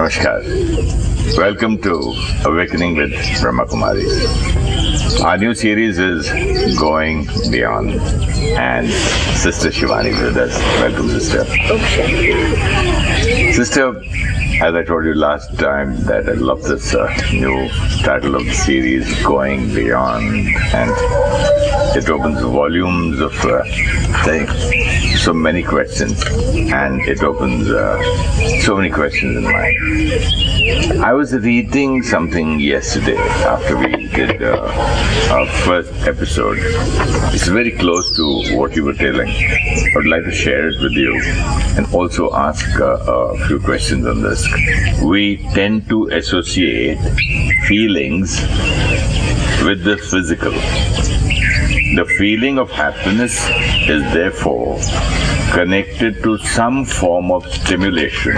Namaskar. Welcome to Awakening with Brahmakumaris. Our new series is Going Beyond, and Sister Shivani is with us. Welcome, Sister. Okay. Sister, as I told you last time that I love this new title of the series, Going Beyond, and it opens volumes of so many questions, and it opens so many questions in mind. I was reading something yesterday after we did our first episode. It's very close to what you were telling. I would like to share it with you and also ask a few questions on this. We tend to associate feelings with the physical. The feeling of happiness is therefore connected to some form of stimulation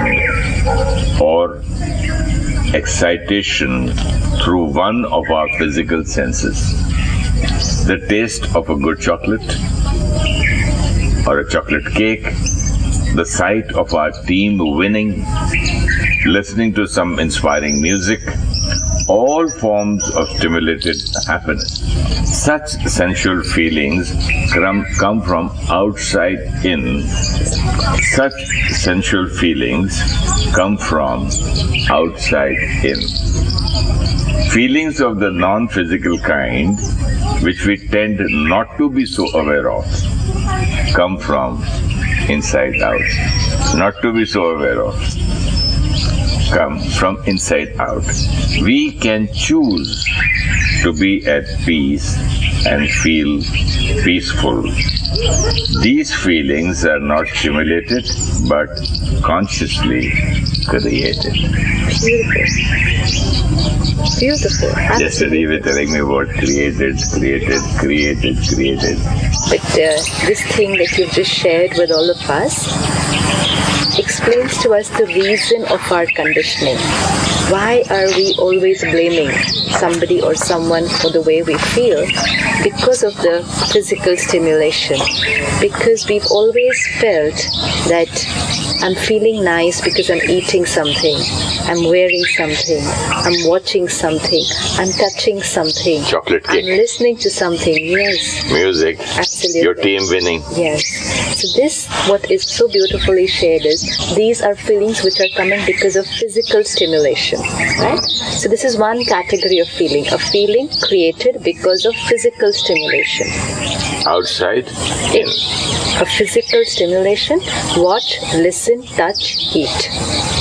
or excitation through one of our physical senses. The taste of a good chocolate or a chocolate cake, the sight of our team winning, listening to some inspiring music, all forms of stimulated happiness. Such sensual feelings come from outside in. Such sensual feelings come from outside in. Feelings of the non-physical kind, which we tend not to be so aware of, come from inside out. Not to be so aware of, come from inside out. We can choose to be at peace and feel peaceful. These feelings are not stimulated but consciously created. Beautiful. Absolutely. Yesterday you were telling me about created. But this thing that you've just shared with all of us explains to us the reason of our conditioning. Why are we always blaming somebody or someone for the way we feel? Because of the physical stimulation. Because we've always felt that I'm feeling nice because I'm eating something, I'm wearing something, I'm watching something, I'm touching something, chocolate cake, I'm listening to something, yes. Music, absolutely. Your team winning. Yes. So this, what is so beautifully shared is, these are feelings which are coming because of physical stimulation, right? So this is one category of feeling, a feeling created because of physical stimulation. Outside in. A physical stimulation, watch, listen, touch, eat.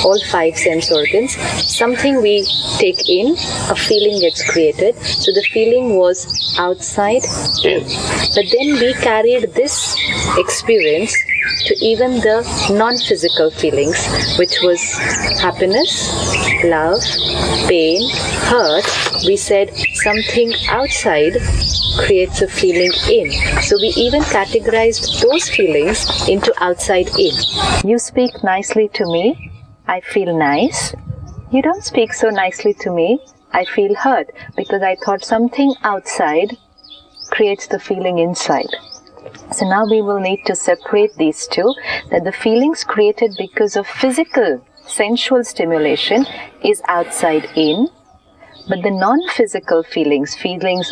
All 5 sense organs. Something we take in, a feeling gets created. So the feeling was outside in. But then we carried this experience to even the non-physical feelings, which was happiness, love, pain, hurt. We said something outside creates a feeling in. So we even categorized those feelings into outside in. You speak nicely to me, I feel nice. You don't speak so nicely to me, I feel hurt, because I thought something outside creates the feeling inside. So now we will need to separate these two, that the feelings created because of physical, sensual stimulation is outside in, but the non-physical feelings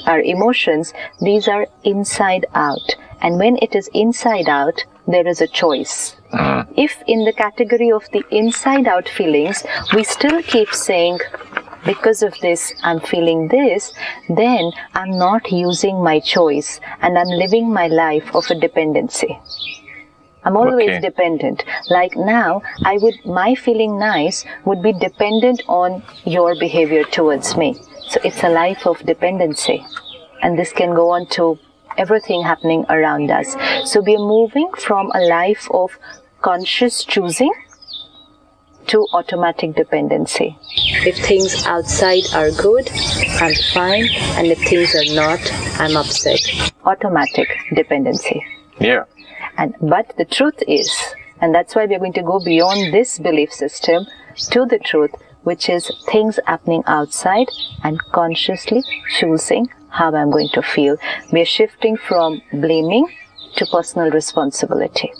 are emotions, these are inside out. And when it is inside out, there is a choice. If in the category of the inside out feelings, we still keep saying, because of this, I'm feeling this, then I'm not using my choice and I'm living my life of a dependency. I'm always dependent. Like now, my feeling nice would be dependent on your behavior towards me. So it's a life of dependency. And this can go on to everything happening around us. So we are moving from a life of conscious choosing to automatic dependency. If things outside are good, I'm fine, and if things are not, I'm upset. Automatic dependency. Yeah. But the truth is, and that's why we're going to go beyond this belief system to the truth, which is things happening outside and consciously choosing how I'm going to feel. We're shifting from blaming to personal responsibility.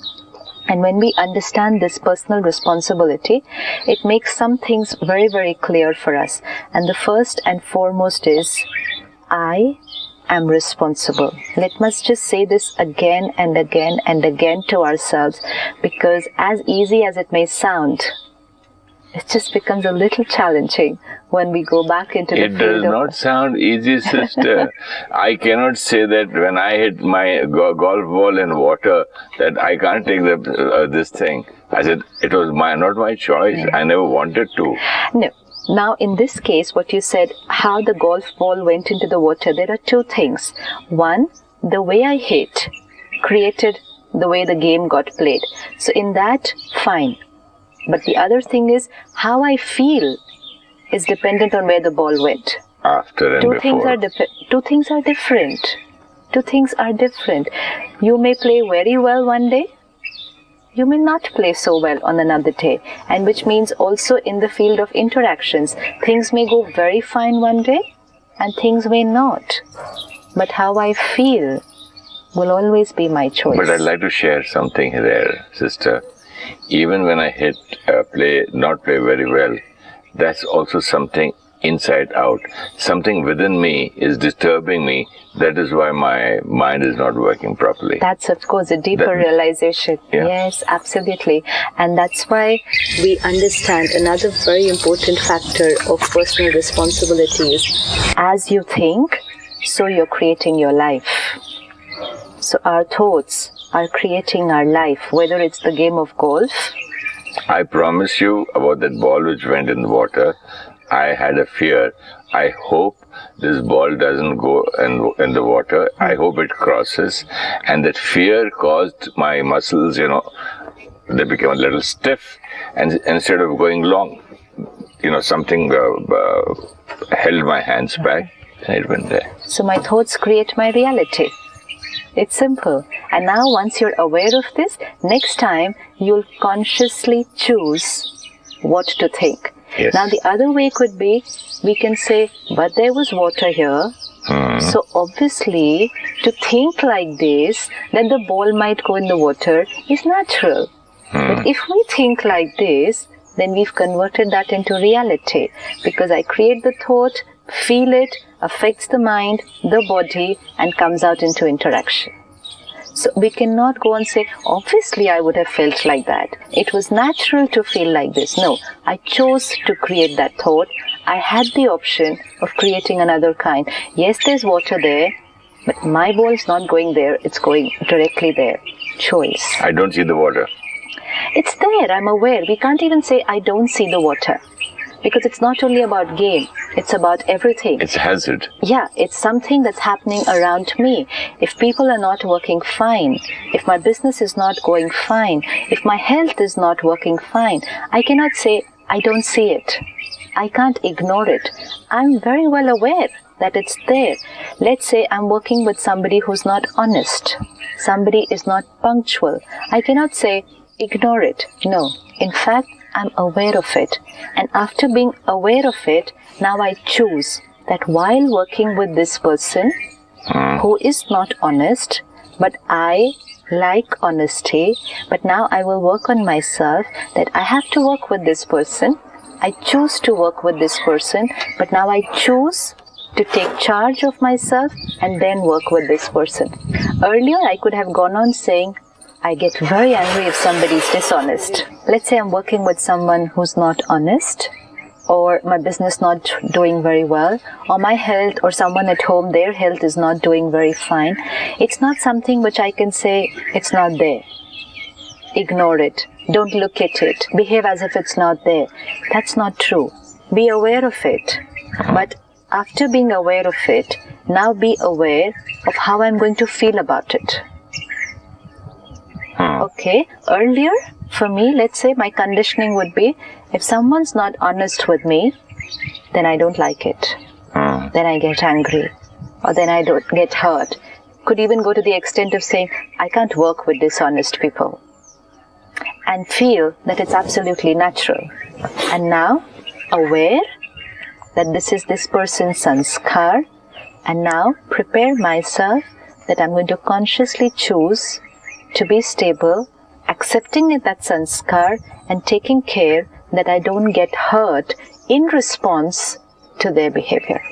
And when we understand this personal responsibility, it makes some things very, very clear for us. And the first and foremost is, I am responsible. Let us just say this again and again and again to ourselves, because as easy as it may sound, it just becomes a little challenging when we go back into the field. It does not sound easy, sister. I cannot say that when I hit my golf ball in water that I can't take this thing. I said it was not my choice. I never wanted to. No. Now, in this case, what you said, how the golf ball went into the water, there are two things. One, the way I hit created the way the game got played. So in that, fine. But the other thing is, how I feel is dependent on where the ball went. After and before. Two things are different. Two things are different. You may play very well one day. You may not play so well on another day. And which means also in the field of interactions, things may go very fine one day and things may not. But how I feel will always be my choice. But I'd like to share something there, sister. Even when I not play very well, that's also something inside out. Something within me is disturbing me. That is why my mind is not working properly. That's, of course, a deeper realization. Yeah. Yes, absolutely. And that's why we understand another very important factor of personal responsibility is, as you think, so you're creating your life. So our thoughts are creating our life, whether it's the game of golf. I promise you about that ball which went in the water, I had a fear. I hope this ball doesn't go in the water. I hope it crosses. And that fear caused my muscles, they became a little stiff. And instead of going long, something held my hands back and it went there. So my thoughts create my reality. It's simple. And now once you're aware of this, next time you'll consciously choose what to think. Yes. Now the other way could be, we can say, but there was water here. So obviously, to think like this, that the ball might go in the water is natural. But if we think like this, then we've converted that into reality. Because I create the thought, feel it, affects the mind, the body, and comes out into interaction. So we cannot go and say, obviously I would have felt like that. It was natural to feel like this. No, I chose to create that thought. I had the option of creating another kind. Yes, there's water there, but my ball is not going there. It's going directly there. Choice. I don't see the water. It's there, I'm aware. We can't even say I don't see the water. Because it's not only about game, it's about everything. It's a hazard. Yeah, it's something that's happening around me. If people are not working fine, if my business is not going fine, if my health is not working fine, I cannot say, I don't see it. I can't ignore it. I'm very well aware that it's there. Let's say I'm working with somebody who's not honest. Somebody is not punctual. I cannot say, ignore it. No. In fact, I'm aware of it. And after being aware of it, now I choose that while working with this person who is not honest, but I like honesty, but now I will work on myself, that I have to work with this person. I choose to work with this person, but now I choose to take charge of myself and then work with this person. Earlier, I could have gone on saying, I get very angry if somebody is dishonest. Let's say I'm working with someone who's not honest, or my business not doing very well, or my health, or someone at home, their health is not doing very fine. It's not something which I can say, it's not there. Ignore it. Don't look at it. Behave as if it's not there. That's not true. Be aware of it. But after being aware of it, now be aware of how I'm going to feel about it. Okay, earlier, for me, let's say my conditioning would be, if someone's not honest with me, then I don't like it. Then I get angry. Or then I don't get hurt. Could even go to the extent of saying, I can't work with dishonest people. And feel that it's absolutely natural. And now, aware that this is this person's sanskar, and now prepare myself that I'm going to consciously choose to be stable accepting that sanskar and taking care that I don't get hurt in response to their behavior.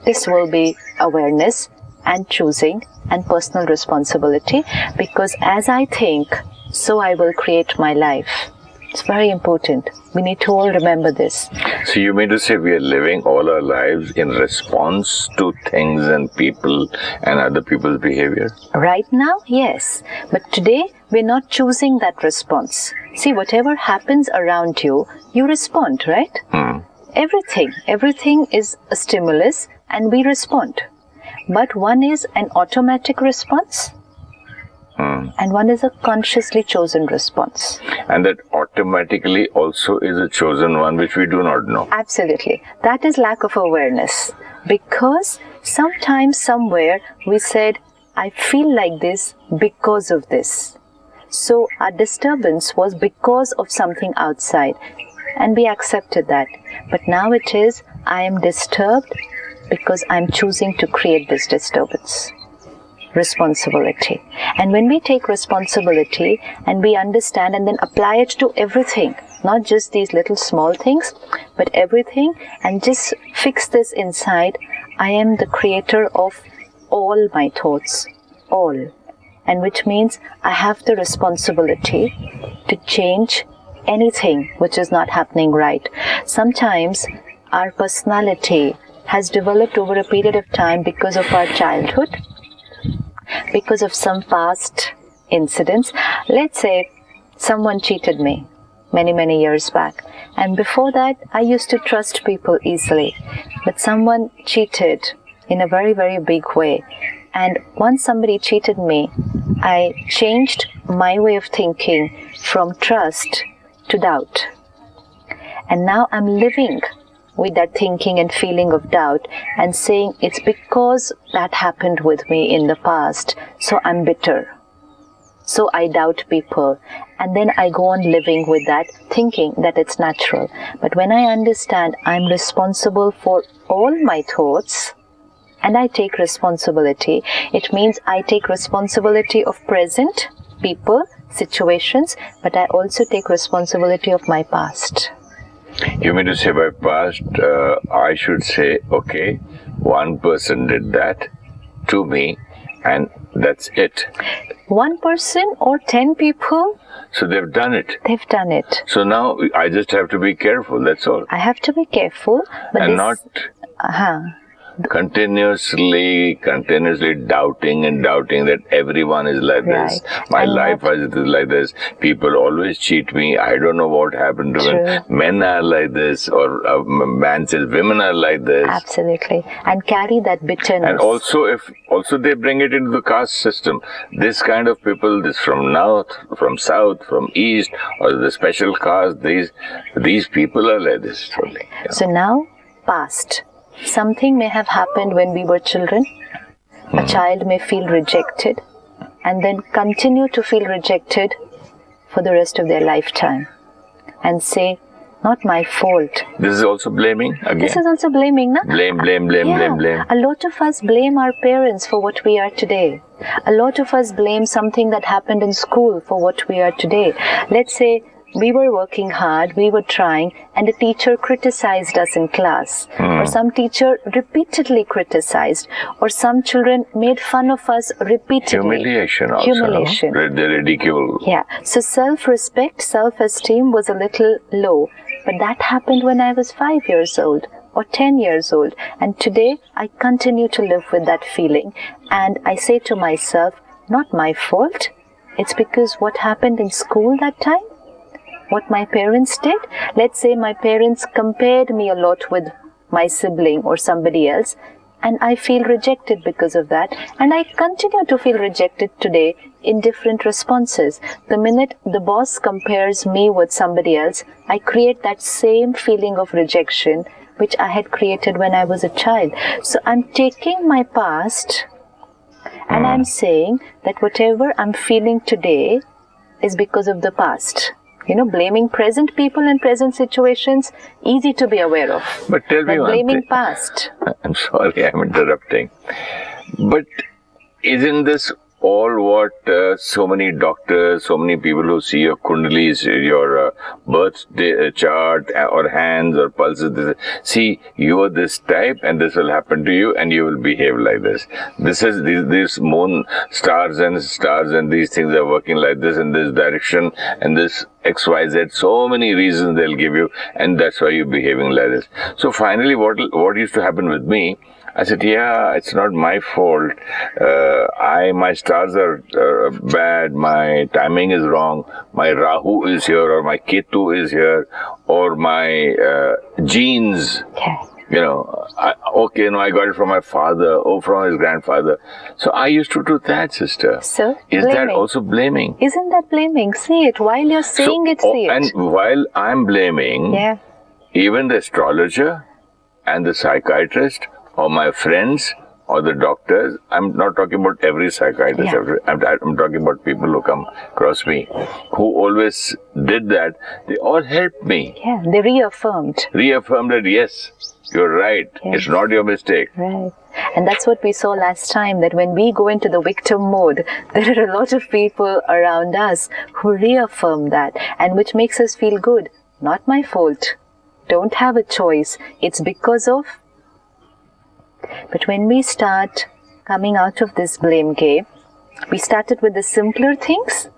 This will be awareness and choosing and personal responsibility, because as I think, so I will create my life. It's very important. We need to all remember this. So you mean to say we are living all our lives in response to things and people and other people's behavior? Right now, yes. But today, we're not choosing that response. See, whatever happens around you, you respond, right? Everything is a stimulus and we respond. But one is an automatic response and one is a consciously chosen response. And that automatically also is a chosen one which we do not know. Absolutely. That is lack of awareness. Because sometimes, somewhere, we said, I feel like this because of this. So our disturbance was because of something outside. And we accepted that. But now it is, I am disturbed because I'm choosing to create this disturbance. Responsibility. And when we take responsibility and we understand and then apply it to everything, not just these little small things, but everything, and just fix this inside, I am the creator of all my thoughts, all. And which means I have the responsibility to change anything which is not happening right. Sometimes our personality has developed over a period of time because of our childhood, because of some past incidents. Let's say someone cheated me many years back, and before that I used to trust people easily, but someone cheated in a very big way, and once somebody cheated me, I changed my way of thinking from trust to doubt, and now I'm living with that thinking and feeling of doubt and saying it's because that happened with me in the past, so I'm bitter, so I doubt people, and then I go on living with that thinking that it's natural. But when I understand I'm responsible for all my thoughts and I take responsibility, it means I take responsibility of present people, situations, but I also take responsibility of my past. You mean to say by past, I should say, okay, one person did that to me and that's it. One person or 10 people? So they've done it. They've done it. So now I just have to be careful, that's all. I have to be careful. But and not continuously doubting that everyone is like this. My life is like this. People always cheat me. I don't know what happened to them. Men are like this, or a man says women are like this. Absolutely. And carry that bitterness. And also they bring it into the caste system. This kind of people, this from north, from south, from east, or the special caste, these people are like this totally. Yeah. So now, past. Something may have happened when we were children. A child may feel rejected and then continue to feel rejected for the rest of their lifetime and say, not my fault. This is also blaming again? This is also blaming, na? Blame. A lot of us blame our parents for what we are today. A lot of us blame something that happened in school for what we are today. Let's say we were working hard, we were trying, and a teacher criticized us in class. Or some teacher repeatedly criticized. Or some children made fun of us repeatedly. Humiliation also. Humiliation. No? They're ridiculed. Yeah. So self-respect, self-esteem was a little low. But that happened when I was 5 years old or 10 years old. And today, I continue to live with that feeling. And I say to myself, not my fault. It's because what happened in school that time, what my parents did. Let's say my parents compared me a lot with my sibling or somebody else, and I feel rejected because of that, and I continue to feel rejected today in different responses. The minute the boss compares me with somebody else, I create that same feeling of rejection which I had created when I was a child. So I'm taking my past and I'm saying that whatever I'm feeling today is because of the past. You know, blaming present people and present situations, easy to be aware of. But tell me one thing. Blaming past. I'm sorry, I'm interrupting. But isn't this all what so many doctors, so many people who see your kundalis, your birth chart or hands or pulses, they say, see, you are this type and this will happen to you and you will behave like this. This is these moon stars and these things are working like this in this direction and this XYZ, so many reasons they'll give you, and that's why you're behaving like this. So finally, what used to happen with me, I said, yeah, it's not my fault. My stars are bad, my timing is wrong, my Rahu is here, or my Ketu is here, or my genes. Okay. I got it from my father or from his grandfather. So I used to do that, sister. So, is blaming. that also blaming? Isn't that blaming? See it. While you're saying it, see it. And while I'm blaming, even the astrologer and the psychiatrist or my friends or the doctors, I'm not talking about every psychiatrist, I'm talking about people who come across me, who always did that, they all helped me. Yeah, they reaffirmed. Reaffirmed that, yes, you're right, it's not your mistake. Right. And that's what we saw last time, that when we go into the victim mode, there are a lot of people around us who reaffirm that, and which makes us feel good. Not my fault. Don't have a choice. It's because of. But when we start coming out of this blame game, we started with the simpler things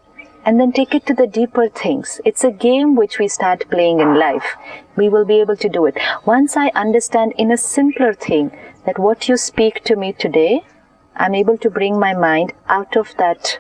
and then take it to the deeper things. It's a game which we start playing in life. We will be able to do it. Once I understand in a simpler thing that what you speak to me today, I'm able to bring my mind out of that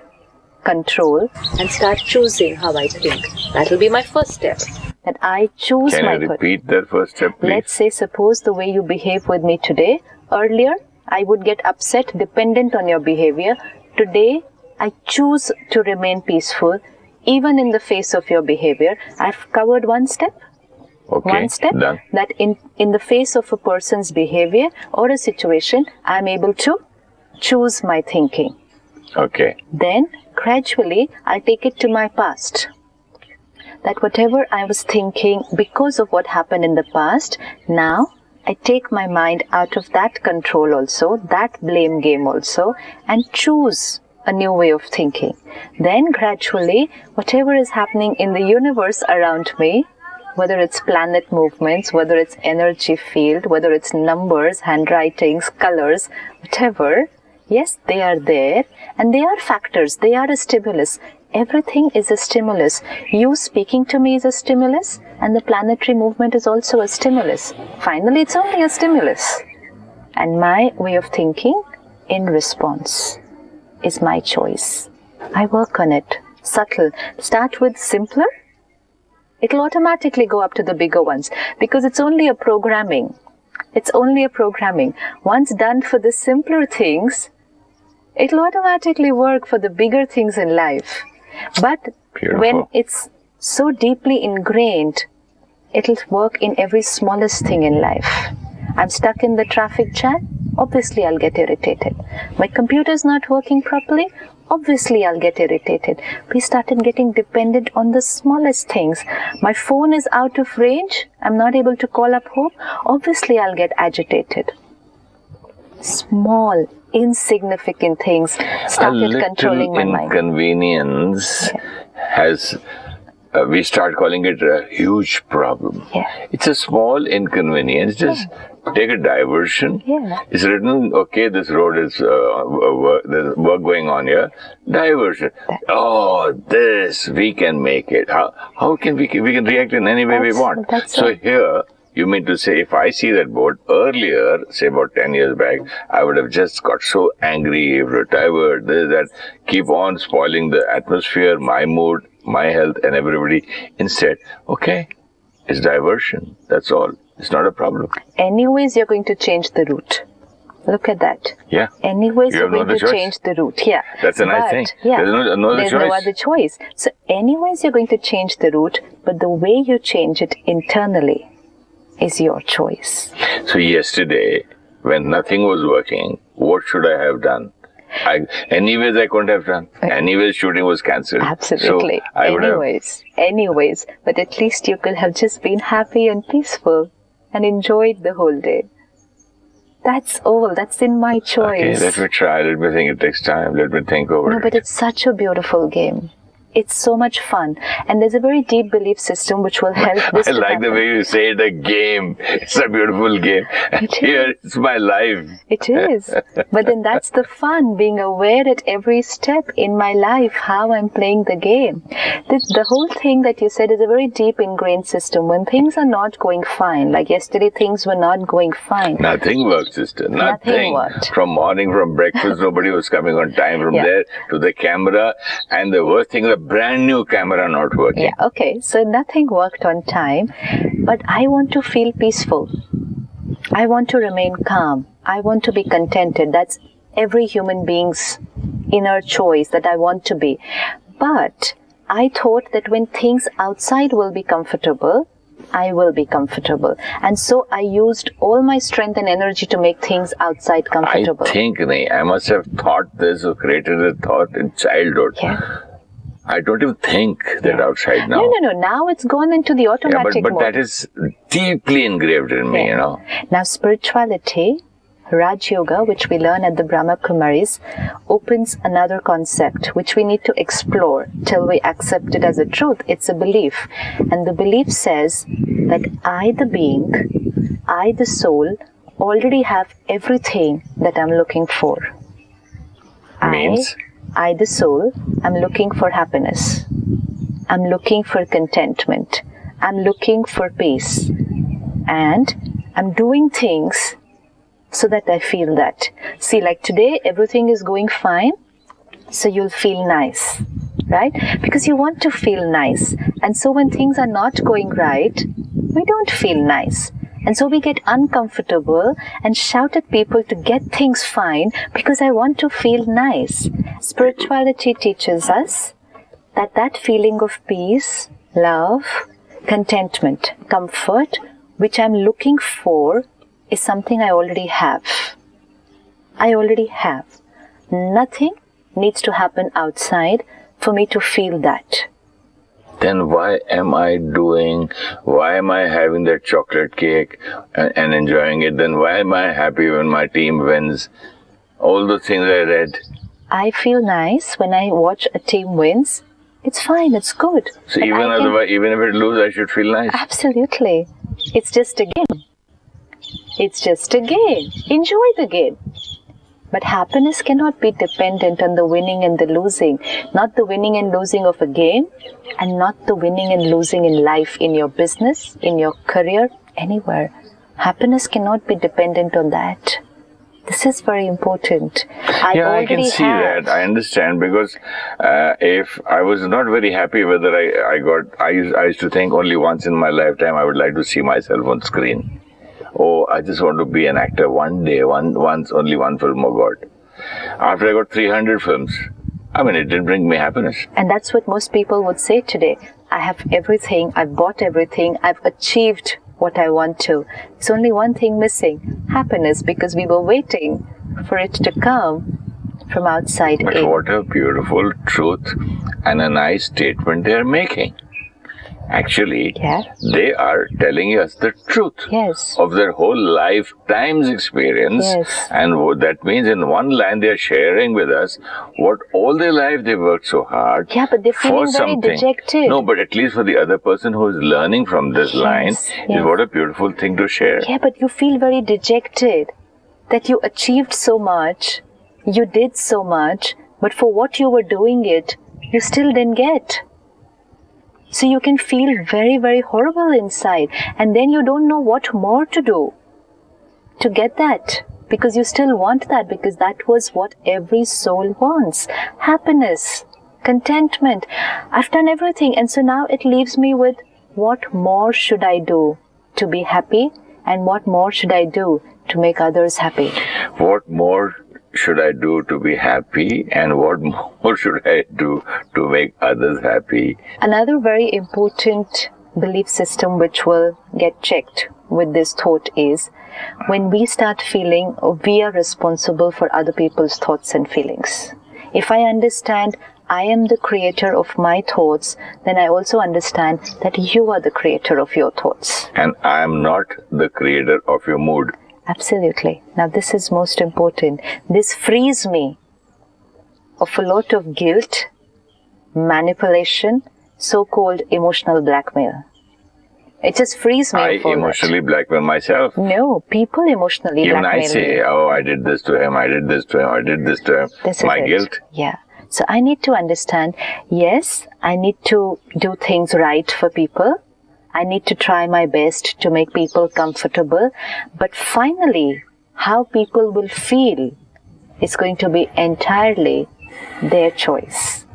control and start choosing how I think. That will be my first step. That I choose my. Can you repeat that first step, please? Let's say, suppose the way you behave with me today, earlier I would get upset dependent on your behavior. Today, I choose to remain peaceful even in the face of your behavior. I've covered one step. Okay, one step done. That in the face of a person's behavior or a situation, I'm able to choose my thinking. Okay. Then, gradually, I'll take it to my past. That whatever I was thinking because of what happened in the past, now I take my mind out of that control also, that blame game also, and choose a new way of thinking. Then gradually, whatever is happening in the universe around me, whether it's planet movements, whether it's energy field, whether it's numbers, handwritings, colors, whatever, yes, they are there and they are factors, they are a stimulus. Everything is a stimulus. You speaking to me is a stimulus, and the planetary movement is also a stimulus. Finally, it's only a stimulus. And my way of thinking in response is my choice. I work on it. Subtle. Start with simpler. It'll automatically go up to the bigger ones because it's only a programming. It's only a programming. Once done for the simpler things, it'll automatically work for the bigger things in life. But Beautiful. When it's so deeply ingrained, it'll work in every smallest thing in life. I'm stuck in the traffic jam, obviously I'll get irritated. My computer's not working properly, obviously I'll get irritated. We started getting dependent on the smallest things. My phone is out of range, I'm not able to call up home, obviously I'll get agitated. Small, insignificant things started controlling my mind. Inconvenience has, we start calling it a huge problem. Yeah. It's a small inconvenience. Just take a diversion. Yeah. It's written, okay, this road is, there's work going on here. Diversion. This, we can make it. How can we can react in any way we want. So here, you mean to say, if I see that board earlier, say about 10 years back, I would have just got so angry, diverted, this, that, keep on spoiling the atmosphere, my mood, my health, and everybody. Instead, okay, it's diversion. That's all. It's not a problem. Anyways, you're going to change the route. Look at that. Yeah. Anyways, you're going to change the route. Yeah. That's a nice thing. Yeah. There's no other choice. So, anyways, you're going to change the route, but the way you change it internally is your choice. So yesterday, when nothing was working, what should I have done? Anyways, I couldn't have done. Anyways, shooting was cancelled. Absolutely. So anyways. But at least you could have just been happy and peaceful and enjoyed the whole day. That's all. That's in my choice. Okay, let me try. Let me think. It takes time. Let me think over it. No, but it's such a beautiful game. It's so much fun. And there's a very deep belief system which will help this I to like happen. the way you say it, a game. It's a beautiful game. And here, it's my life. It is. But then that's the fun, being aware at every step in my life how I'm playing the game. The whole thing that you said is a very deep ingrained system. When things are not going fine, like yesterday things were not going fine. Nothing worked, sister. Nothing. Worked. From morning, from breakfast, nobody was coming on time. From there to the camera. And the worst thing, the brand new camera not working. Yeah, okay. So nothing worked on time. But I want to feel peaceful. I want to remain calm. I want to be contented. That's every human being's inner choice that I want to be. But I thought that when things outside will be comfortable, I will be comfortable. And so I used all my strength and energy to make things outside comfortable. I think I must have thought this or created a thought in childhood. Yeah. I don't even think that outside now. No. Now it's gone into the automatic but mode. that is deeply engraved in me, you know. Now spirituality, Rajayoga, which we learn at the Brahmakumaris, opens another concept which we need to explore till we accept it as a truth. It's a belief. And the belief says that I, the being, I, the soul, already have everything that I'm looking for. Means? I, the soul, I'm looking for happiness. I'm looking for contentment. I'm looking for peace. And I'm doing things so that I feel that. See, like today, everything is going fine, so you'll feel nice, right? Because you want to feel nice. And so when things are not going right, we don't feel nice. And so we get uncomfortable and shout at people to get things fine because I want to feel nice. Spirituality teaches us that that feeling of peace, love, contentment, comfort, which I'm looking for, is something I already have. I already have. Nothing needs to happen outside for me to feel that. Then why am I having that chocolate cake and enjoying it? Then why am I happy when my team wins? All those things I read. I feel nice when I watch a team wins. It's fine, it's good. So even if it loses, I should feel nice? Absolutely. It's just a game. It's just a game. Enjoy the game. But happiness cannot be dependent on the winning and the losing. Not the winning and losing of a game, and not the winning and losing in life, in your business, in your career, anywhere. Happiness cannot be dependent on that. This is very important. I can see that. I understand, because if I was not very happy whether I used to think only once in my lifetime I would like to see myself on screen. Oh, I just want to be an actor one day, once, only one film, oh God. After I got 300 films, it didn't bring me happiness. And that's what most people would say today. I have everything, I've bought everything, I've achieved what I want to. It's only one thing missing, happiness, because we were waiting for it to come from outside in. But what a beautiful truth and a nice statement they are making. Actually, they are telling us the truth of their whole lifetime's experience. And that means in one line they are sharing with us what all their life they worked so hard but they're feeling very dejected. No, but at least for the other person who is learning from this line, is what a beautiful thing to share. Yeah, but you feel very dejected that you achieved so much, you did so much, but for what you were doing it, you still didn't get. So you can feel very, very horrible inside. And then you don't know what more to do to get that. Because you still want that. Because that was what every soul wants. Happiness, contentment. I've done everything. And so now it leaves me with, what more should I do to be happy? And what more should I do to make others happy? What more should I do to be happy, and what more should I do to make others happy? Another very important belief system which will get checked with this thought is when we start feeling we are responsible for other people's thoughts and feelings. If I understand I am the creator of my thoughts, then I also understand that you are the creator of your thoughts. And I am not the creator of your mood. Absolutely. Now this is most important. This frees me of a lot of guilt, manipulation, so-called emotional blackmail. It just frees me I of all emotionally blackmail myself. No, people emotionally Even blackmail I say, me. oh, I did this to him, I did this to him, I did this to him. This is My it. guilt. Yeah. So I need to understand, yes, I need to do things right for people. I need to try my best to make people comfortable. But finally, how people will feel is going to be entirely their choice.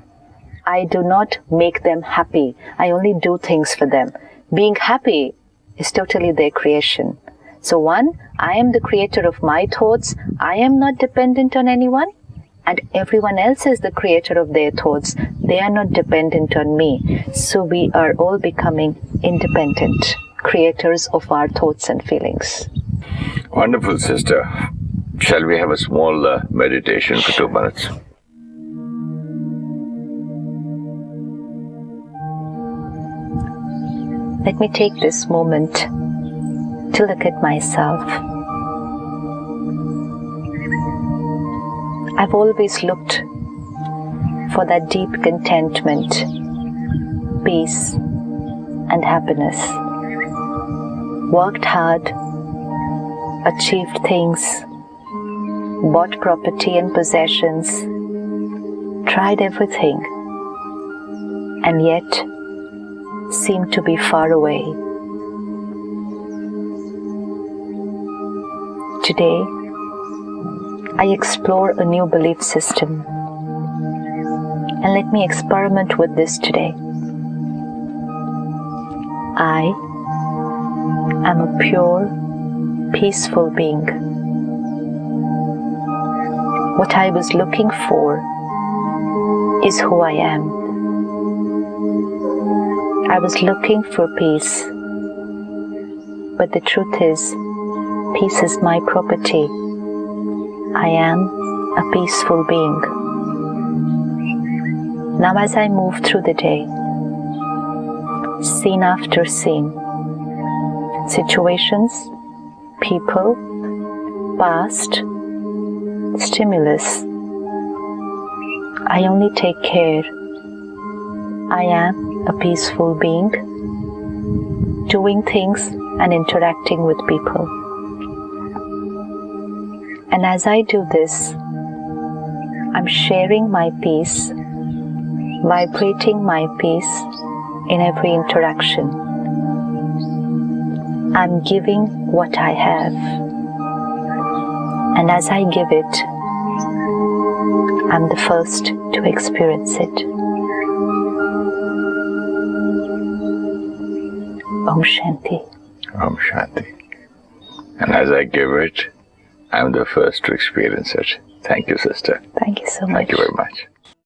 I do not make them happy. I only do things for them. Being happy is totally their creation. So one, I am the creator of my thoughts. I am not dependent on anyone. And everyone else is the creator of their thoughts. They are not dependent on me. So we are all becoming independent creators of our thoughts and feelings. Wonderful, sister. Shall we have a small meditation for 2 minutes? Let me take this moment to look at myself. I've always looked for that deep contentment, peace, and happiness. Worked hard, achieved things, bought property and possessions, tried everything, and yet seemed to be far away. Today, I explore a new belief system, and let me experiment with this today. I am a pure, peaceful being. What I was looking for is who I am. I was looking for peace, but the truth is, peace is my property. I am a peaceful being. Now as I move through the day, scene after scene, situations, people, past, stimulus, I only take care. I am a peaceful being, doing things and interacting with people. And as I do this, I'm sharing my peace, vibrating my peace in every interaction. I'm giving what I have. And as I give it, I'm the first to experience it. Om Shanti. Om Shanti. And as I give it, I'm the first to experience it. Thank you, sister. Thank you so much. Thank you very much.